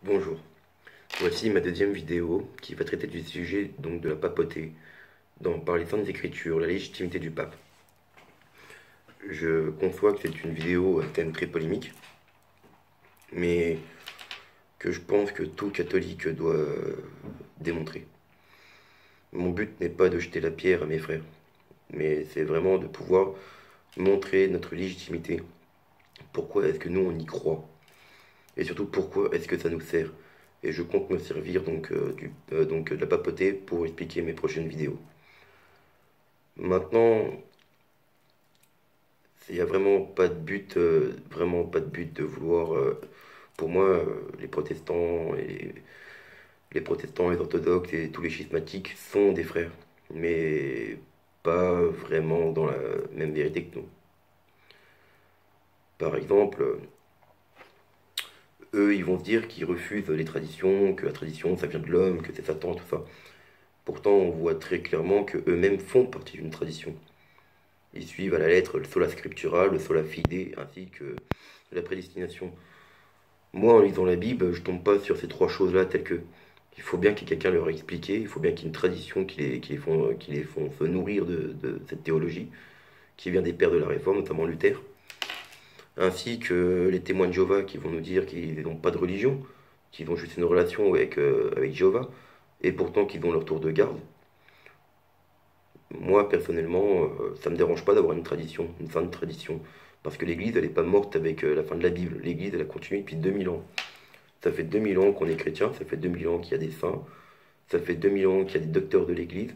Bonjour, voici ma deuxième vidéo qui va traiter du sujet donc de la papauté par les Saintes Écritures, la légitimité du pape. Je conçois que c'est une vidéo à thème très polémique, mais que je pense que tout catholique doit démontrer. Mon but n'est pas de jeter la pierre à mes frères, mais c'est vraiment de pouvoir montrer notre légitimité. Pourquoi est-ce que nous on y croit? Et surtout pourquoi est-ce que ça nous sert? Et je compte me servir donc de la papauté pour expliquer mes prochaines vidéos. Maintenant, il n'y a vraiment pas de but de vouloir. Pour moi, les protestants, les orthodoxes et tous les schismatiques sont des frères, mais pas vraiment dans la même vérité que nous. Par exemple, eux, ils vont se dire qu'ils refusent les traditions, que la tradition, ça vient de l'homme, que c'est Satan, tout ça. Pourtant, on voit très clairement que eux-mêmes font partie d'une tradition. Ils suivent à la lettre le sola scriptura, le sola fide, ainsi que la prédestination. Moi, en lisant la Bible, je tombe pas sur ces trois choses-là telles que il faut bien que quelqu'un leur ait expliqué, il faut bien qu'il y ait une tradition qui les font se nourrir de cette théologie, qui vient des pères de la Réforme, notamment Luther, ainsi que les témoins de Jéhovah qui vont nous dire qu'ils n'ont pas de religion, qu'ils ont juste une relation avec Jéhovah, et pourtant qu'ils ont leur tour de garde. Moi, personnellement, ça me dérange pas d'avoir une tradition, une sainte tradition, parce que l'Église, elle n'est pas morte avec la fin de la Bible. L'Église, elle a continué depuis 2000 ans. Ça fait 2000 ans qu'on est chrétien, ça fait 2000 ans qu'il y a des saints, ça fait 2000 ans qu'il y a des docteurs de l'Église,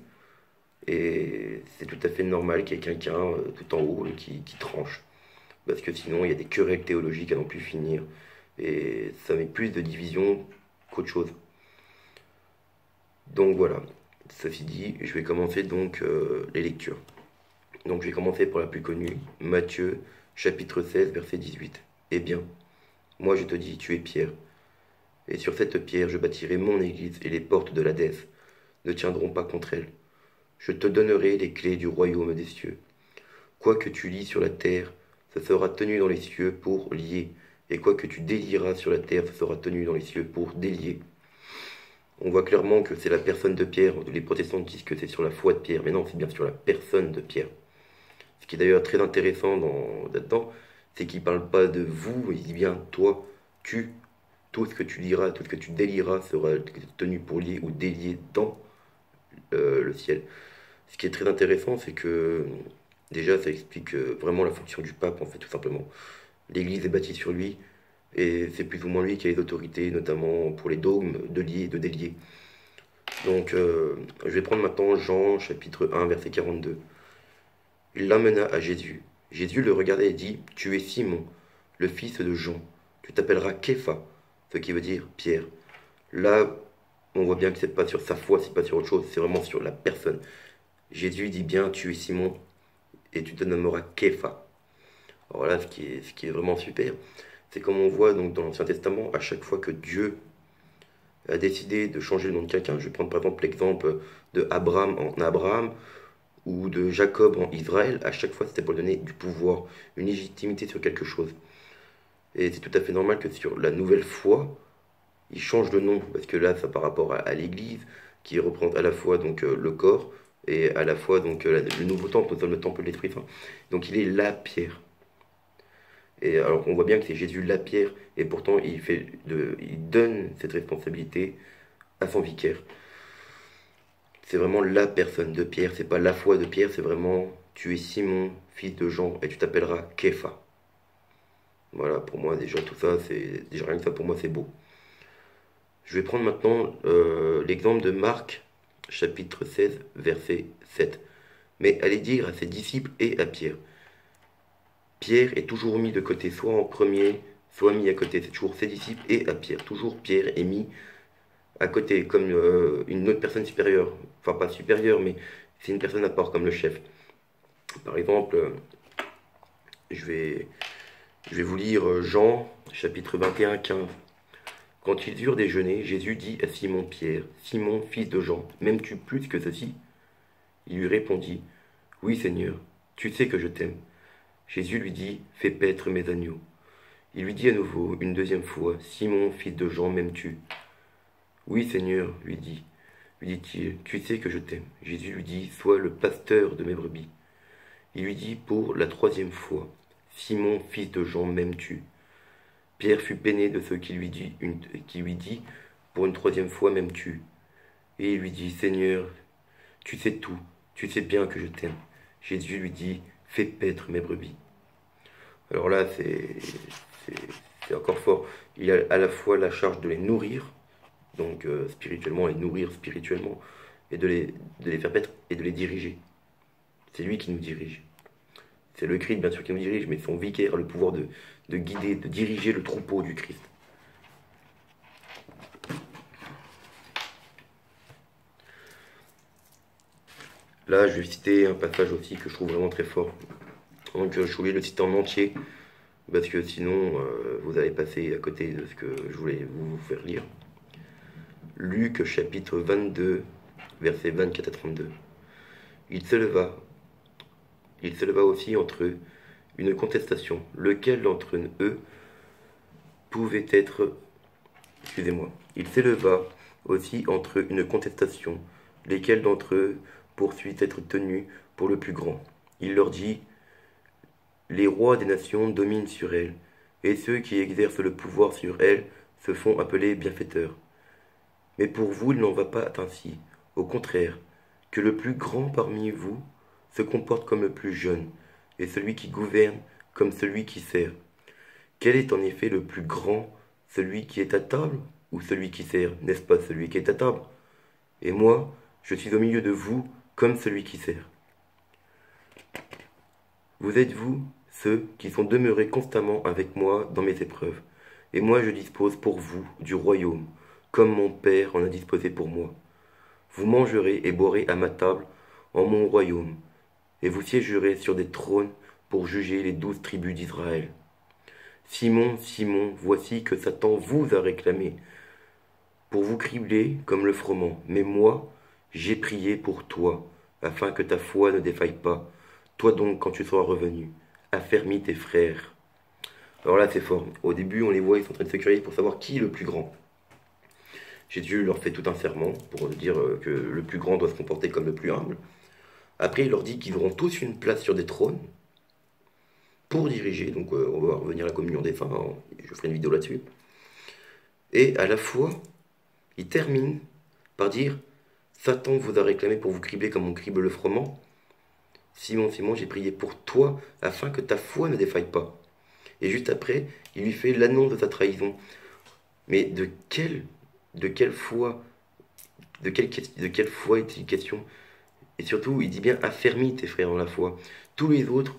et c'est tout à fait normal qu'il y ait quelqu'un tout en haut qui tranche. Parce que sinon, il y a des querelles théologiques à n'en plus finir, et ça met plus de division qu'autre chose. Donc voilà, ceci dit, je vais commencer donc les lectures. Donc je vais commencer par la plus connue, Matthieu, chapitre 16, verset 18. Eh bien, moi je te dis, tu es Pierre, et sur cette pierre je bâtirai mon église, et les portes de l'Hadès ne tiendront pas contre elle. Je te donnerai les clés du royaume des cieux. Quoi que tu lis sur la terre, ce sera tenu dans les cieux pour lier, et quoi que tu délieras sur la terre, ce sera tenu dans les cieux pour délier. On voit clairement que c'est la personne de Pierre. Les protestants disent que c'est sur la foi de Pierre, mais non, c'est bien sur la personne de Pierre. Ce qui est d'ailleurs très intéressant là-dedans, c'est qu'il ne parle pas de vous, il dit bien toi, tu, tout ce que tu liras, tout ce que tu délieras sera tenu pour lier ou délié dans le ciel. Ce qui est très intéressant, c'est que déjà ça explique vraiment la fonction du pape, en fait, tout simplement. L'Église est bâtie sur lui, et c'est plus ou moins lui qui a les autorités, notamment pour les dogmes de lier et de délier. Donc, je vais prendre maintenant Jean, chapitre 1, verset 42. Il l'amena à Jésus. Jésus le regardait et dit, tu es Simon, le fils de Jean. Tu t'appelleras Képha, ce qui veut dire Pierre. Là, on voit bien que c'est pas sur sa foi, c'est pas sur autre chose, c'est vraiment sur la personne. Jésus dit bien, tu es Simon, et tu te nommeras Képha. Alors là, ce qui est vraiment super, c'est comme on voit donc dans l'Ancien Testament, à chaque fois que Dieu a décidé de changer le nom de quelqu'un, je vais prendre par exemple l'exemple de Abraham en Abraham, ou de Jacob en Israël, à chaque fois c'était pour donner du pouvoir, une légitimité sur quelque chose. Et c'est tout à fait normal que sur la nouvelle foi, il change de nom, parce que là, ça par rapport à l'Église, qui représente à la fois donc le corps, et à la fois donc le nouveau temple, nous sommes le temple de l'Esprit Saint. Donc il est la pierre. Et alors on voit bien que c'est Jésus la pierre, et pourtant il donne cette responsabilité à son vicaire. C'est vraiment la personne de Pierre, c'est pas la foi de Pierre, c'est vraiment tu es Simon, fils de Jean, et tu t'appelleras Képha. Voilà, pour moi déjà tout ça, c'est déjà rien que ça pour moi c'est beau. Je vais prendre maintenant l'exemple de Marc, chapitre 16, verset 7. Mais allez dire à ses disciples et à Pierre. Pierre est toujours mis de côté, soit en premier, soit mis à côté. C'est toujours ses disciples et à Pierre. Toujours Pierre est mis à côté, comme une autre personne supérieure. Enfin, pas supérieure, mais c'est une personne à part, comme le chef. Par exemple, je vais, je vais vous lire Jean, chapitre 21, 15. Quand ils eurent déjeuné, Jésus dit à Simon-Pierre, Simon, fils de Jean, m'aimes-tu plus que ceci? Il lui répondit, oui Seigneur, tu sais que je t'aime. Jésus lui dit, fais paître mes agneaux. Il lui dit à nouveau, une deuxième fois, Simon, fils de Jean, m'aimes-tu? Oui, Seigneur, lui dit-il, tu sais que je t'aime. Jésus lui dit, sois le pasteur de mes brebis. Il lui dit pour la troisième fois, Simon, fils de Jean, m'aimes-tu? Pierre fut peiné de ce qui lui dit pour une troisième fois, m'aimes-tu? Et il lui dit, Seigneur, tu sais tout, tu sais bien que je t'aime. Jésus lui dit, fais paître mes brebis. Alors là, c'est encore fort. Il a à la fois la charge de les nourrir, donc spirituellement, les nourrir spirituellement, et de les faire paître et de les diriger. C'est lui qui nous dirige. C'est le Christ, bien sûr, qui nous dirige, mais son vicaire a le pouvoir de guider, de diriger le troupeau du Christ. Là, je vais citer un passage aussi que je trouve vraiment très fort. Donc, je voulais le citer en entier, parce que sinon, vous allez passer à côté de ce que je voulais vous faire lire. Luc, chapitre 22, versets 24 à 32. Il se leva aussi entre eux une contestation. Lequel d'entre eux pouvait être... Excusez-moi. Il s'éleva aussi entre eux une contestation. Lesquels d'entre eux poursuit être tenu pour le plus grand? Il leur dit, les rois des nations dominent sur elles, et ceux qui exercent le pouvoir sur elles se font appeler bienfaiteurs. Mais pour vous, il n'en va pas ainsi. Au contraire, que le plus grand parmi vous se comporte comme le plus jeune, et celui qui gouverne comme celui qui sert. Quel est en effet le plus grand, celui qui est à table ou celui qui sert? N'est-ce pas celui qui est à table? Et moi, je suis au milieu de vous comme celui qui sert. Vous êtes vous ceux qui sont demeurés constamment avec moi dans mes épreuves, et moi je dispose pour vous du royaume, comme mon Père en a disposé pour moi. Vous mangerez et boirez à ma table en mon royaume, et vous siégerez sur des trônes pour juger les 12 tribus d'Israël. Simon, Simon, voici que Satan vous a réclamé pour vous cribler comme le froment. Mais moi, j'ai prié pour toi, afin que ta foi ne défaille pas. Toi donc, quand tu seras revenu, affermis tes frères. Alors là, c'est fort. Au début, on les voit, ils sont en train de se quereller pour savoir qui est le plus grand. Jésus leur fait tout un serment pour dire que le plus grand doit se comporter comme le plus humble. Après, il leur dit qu'ils auront tous une place sur des trônes pour diriger. Donc, on va revenir à la communion des saints. Hein, je ferai une vidéo là-dessus. Et à la fois, il termine par dire, Satan vous a réclamé pour vous cribler comme on crible le froment. Simon, Simon, j'ai prié pour toi afin que ta foi ne défaille pas. Et juste après, il lui fait l'annonce de sa trahison. Mais de quelle foi, de quelle foi est-il question? Et surtout, il dit bien affermis tes frères dans la foi. Tous les autres,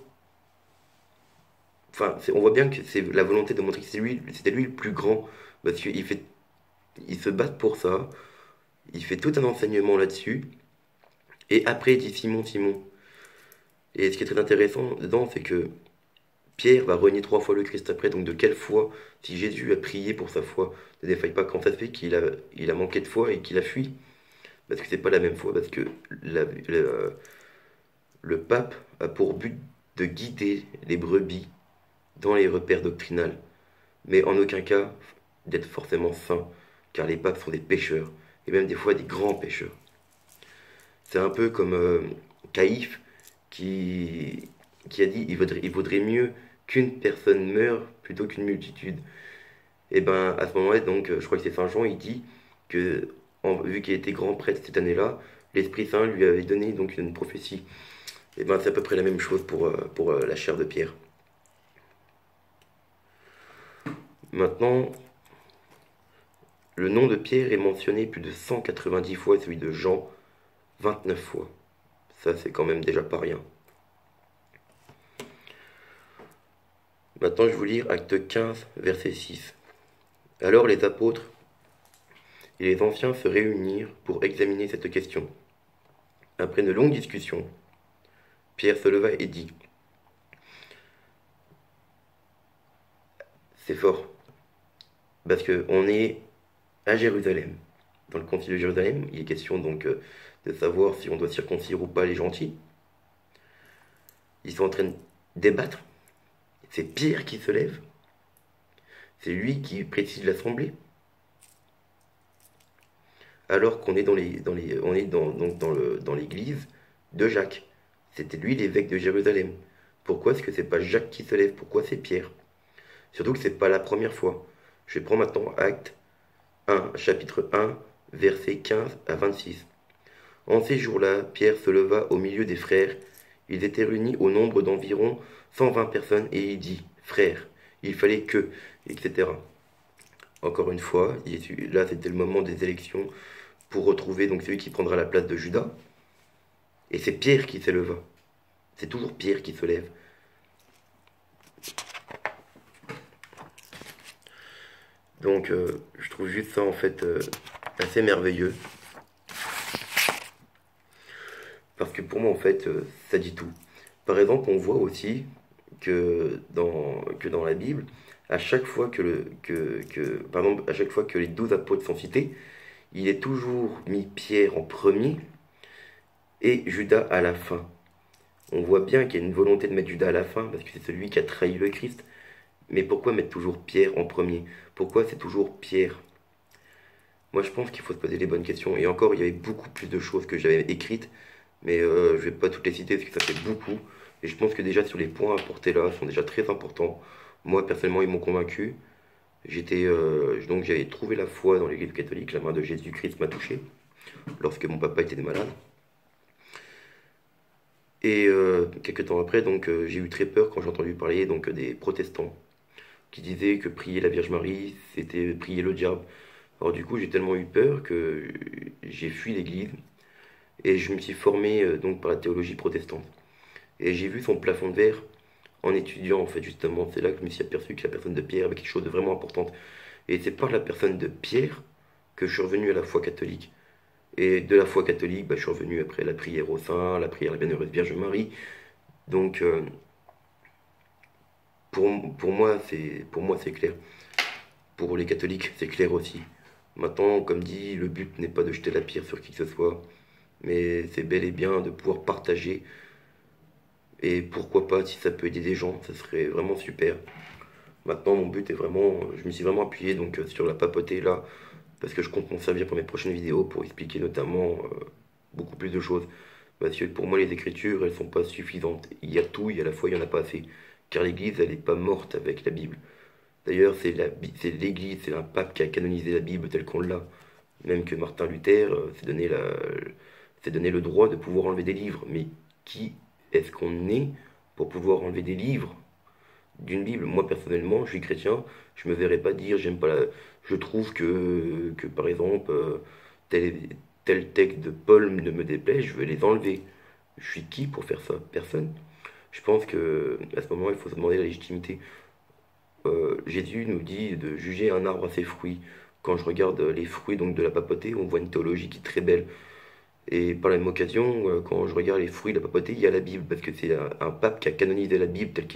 enfin, on voit bien que c'est la volonté de montrer que c'était lui le plus grand, parce qu'il se bat pour ça. Il fait tout un enseignement là-dessus. Et après, il dit Simon, Simon. Et ce qui est très intéressant dedans, c'est que Pierre va renier 3 fois le Christ après. Donc de quelle foi, si Jésus a prié pour sa foi, ne défaille pas, quand ça se fait qu'il a manqué de foi et qu'il a fui? Parce que c'est pas la même foi, parce que le pape a pour but de guider les brebis dans les repères doctrinales, mais en aucun cas d'être forcément saint, car les papes sont des pécheurs, et même des fois des grands pécheurs. C'est un peu comme Caïphe qui a dit il vaudrait mieux qu'une personne meure plutôt qu'une multitude. Et ben à ce moment-là, donc je crois que c'est Saint Jean, il dit que vu qu'il était grand prêtre cette année-là, l'Esprit Saint lui avait donné donc une prophétie. Et ben c'est à peu près la même chose pour la chair de Pierre. Maintenant, le nom de Pierre est mentionné plus de 190 fois, celui de Jean 29 fois. Ça, c'est quand même déjà pas rien. Maintenant, je vais vous lire Acte 15, verset 6. Alors les apôtres et les anciens se réunirent pour examiner cette question. Après une longue discussion, Pierre se leva et dit, c'est fort, parce qu'on est à Jérusalem. Dans le concile de Jérusalem, il est question donc de savoir si on doit circoncire ou pas les gentils. Ils sont en train de débattre. C'est Pierre qui se lève C'est lui qui préside l'assemblée. Alors qu'on est on est dans l'église de Jacques. C'était lui l'évêque de Jérusalem. Pourquoi est-ce que c'est pas Jacques qui se lève? Pourquoi c'est Pierre? Surtout que c'est pas la première fois. Je prends maintenant Acte 1, chapitre 1, versets 15 à 26. En ces jours-là, Pierre se leva au milieu des frères. Ils étaient réunis au nombre d'environ 120 personnes et il dit, frères, il fallait que, etc. Encore une fois, là c'était le moment des élections pour retrouver donc celui qui prendra la place de Judas. Et c'est Pierre qui s'éleva. C'est toujours Pierre qui se lève. Donc je trouve juste ça en fait assez merveilleux. Parce que pour moi en fait ça dit tout. Par exemple on voit aussi que dans la Bible, à chaque fois par exemple, à chaque fois que les 12 apôtres sont cités, il est toujours mis Pierre en premier et Judas à la fin. On voit bien qu'il y a une volonté de mettre Judas à la fin parce que c'est celui qui a trahi le Christ. Mais pourquoi mettre toujours Pierre en premier? Pourquoi c'est toujours Pierre? Moi je pense qu'il faut se poser les bonnes questions. Et encore, il y avait beaucoup plus de choses que j'avais écrites, mais je vais pas toutes les citer parce que ça fait beaucoup. Et je pense que déjà sur les points apportés là sont déjà très importants. Moi personnellement, ils m'ont convaincu. Donc j'avais trouvé la foi dans l'Église catholique. La main de Jésus-Christ m'a touché lorsque mon papa était malade. Et quelques temps après, donc j'ai eu très peur quand j'ai entendu parler donc des protestants qui disaient que prier la Vierge Marie, c'était prier le diable. Alors du coup, j'ai tellement eu peur que j'ai fui l'Église et je me suis formé donc par la théologie protestante. Et j'ai vu son plafond de verre en étudiant en fait justement. C'est là que je me suis aperçu que la personne de Pierre avait quelque chose de vraiment important. Et c'est par la personne de Pierre que je suis revenu à la foi catholique. Et de la foi catholique, je suis revenu après la prière au Saint, la prière à la Bienheureuse Vierge Marie. Donc pour moi c'est clair. Pour les catholiques, c'est clair aussi. Maintenant, comme dit, le but n'est pas de jeter la pierre sur qui que ce soit, mais c'est bel et bien de pouvoir partager. Et pourquoi pas, si ça peut aider des gens, ça serait vraiment super. Maintenant, mon but est vraiment, je me suis vraiment appuyé donc sur la papauté là, parce que je compte m'en servir pour mes prochaines vidéos pour expliquer notamment beaucoup plus de choses. Parce que pour moi, les écritures, elles sont pas suffisantes. Il y a tout, il y a la foi, il y en a pas assez. Car l'Église, elle n'est pas morte avec la Bible. D'ailleurs, c'est l'Église, c'est un pape qui a canonisé la Bible telle qu'on l'a. Même que Martin Luther s'est donné le droit de pouvoir enlever des livres. Mais qui est-ce qu'on est pour pouvoir enlever des livres d'une Bible? Moi, personnellement, je suis chrétien, je me verrais pas dire, j'aime pas je trouve que par exemple, tel, tel texte de Paul ne me déplaît, je vais les enlever. Je suis qui pour faire ça? Personne. Je pense que à ce moment, il faut se demander la légitimité. Jésus nous dit de juger un arbre à ses fruits. Quand je regarde les fruits donc de la papauté, on voit une théologie qui est très belle. Et par la même occasion, quand je regarde les fruits de la papauté, il y a la Bible, parce que c'est un pape qui a canonisé la Bible, parce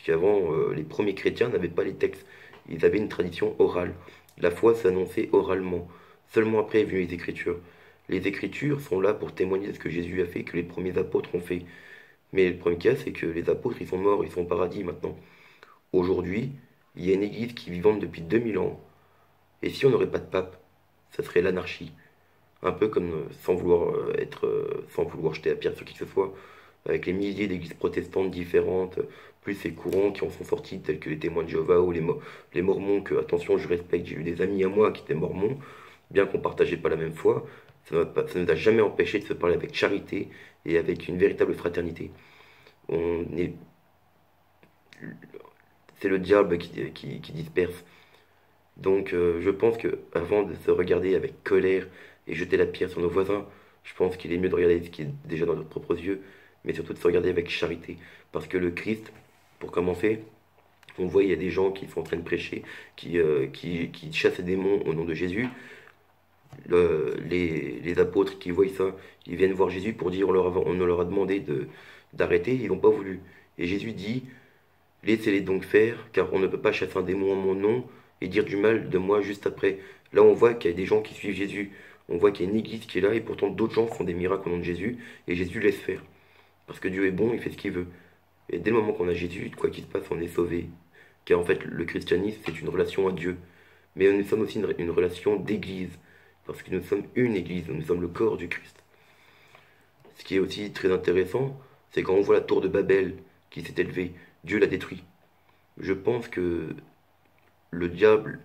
qu'avant, les premiers chrétiens n'avaient pas les textes. Ils avaient une tradition orale. La foi s'annonçait oralement. Seulement après est venue les Écritures. Les Écritures sont là pour témoigner de ce que Jésus a fait, que les premiers apôtres ont fait. Mais le premier cas, c'est que les apôtres, ils sont morts, ils sont au paradis maintenant. Aujourd'hui, il y a une église qui est vivante depuis 2000 ans. Et si on n'aurait pas de pape, ça serait l'anarchie. Un peu comme sans vouloir jeter la pierre sur qui que ce soit, avec les milliers d'églises protestantes différentes, plus ces courants qui en sont sortis, tels que les témoins de Jéhovah ou les mormons, que, attention, je respecte, j'ai eu des amis à moi qui étaient mormons, bien qu'on ne partageait pas la même foi, ça ne nous a jamais empêché de se parler avec charité et avec une véritable fraternité. On est C'est le diable qui disperse. Donc je pense que avant de se regarder avec colère et jeter la pierre sur nos voisins, je pense qu'il est mieux de regarder ce qui est déjà dans nos propres yeux, mais surtout de se regarder avec charité. Parce que le Christ, pour commencer, on voit il y a des gens qui sont en train de prêcher, qui chassent les démons au nom de Jésus. Les apôtres qui voient ça, ils viennent voir Jésus pour dire on leur a demandé d'arrêter, ils n'ont pas voulu. Et Jésus dit, laissez-les donc faire, car on ne peut pas chasser un démon en mon nom et dire du mal de moi juste après. Là, on voit qu'il y a des gens qui suivent Jésus. On voit qu'il y a une église qui est là et pourtant d'autres gens font des miracles au nom de Jésus et Jésus laisse faire. Parce que Dieu est bon, il fait ce qu'il veut. Et dès le moment qu'on a Jésus, quoi qu'il se passe, on est sauvé. car en fait le christianisme c'est une relation à Dieu, mais nous sommes aussi une relation d'église, parce que nous sommes une église, nous sommes le corps du Christ. Ce qui est aussi très intéressant, c'est quand on voit la tour de Babel qui s'est élevée, Dieu l'a détruit. Je pense que le diable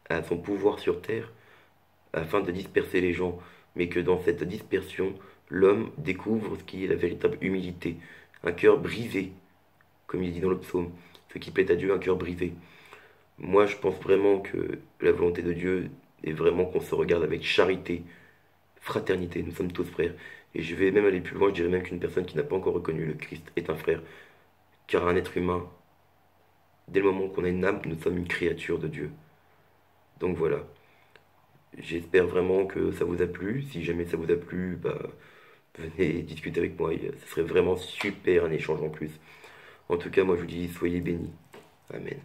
a son pouvoir sur terre afin de disperser les gens, mais que dans cette dispersion, l'homme découvre ce qui est la véritable humilité, un cœur brisé, comme il dit dans le psaume, ce qui plaît à Dieu, un cœur brisé. Moi, je pense vraiment que la volonté de Dieu est vraiment qu'on se regarde avec charité, fraternité, nous sommes tous frères. Et je vais même aller plus loin, je dirais même qu'une personne qui n'a pas encore reconnu le Christ est un frère, car un être humain, dès le moment qu'on a une âme, nous sommes une créature de Dieu. Donc voilà. J'espère vraiment que ça vous a plu. Si jamais ça vous a plu, bah, venez discuter avec moi. Ce serait vraiment super un échange en plus. En tout cas, moi je vous dis, soyez bénis. Amen.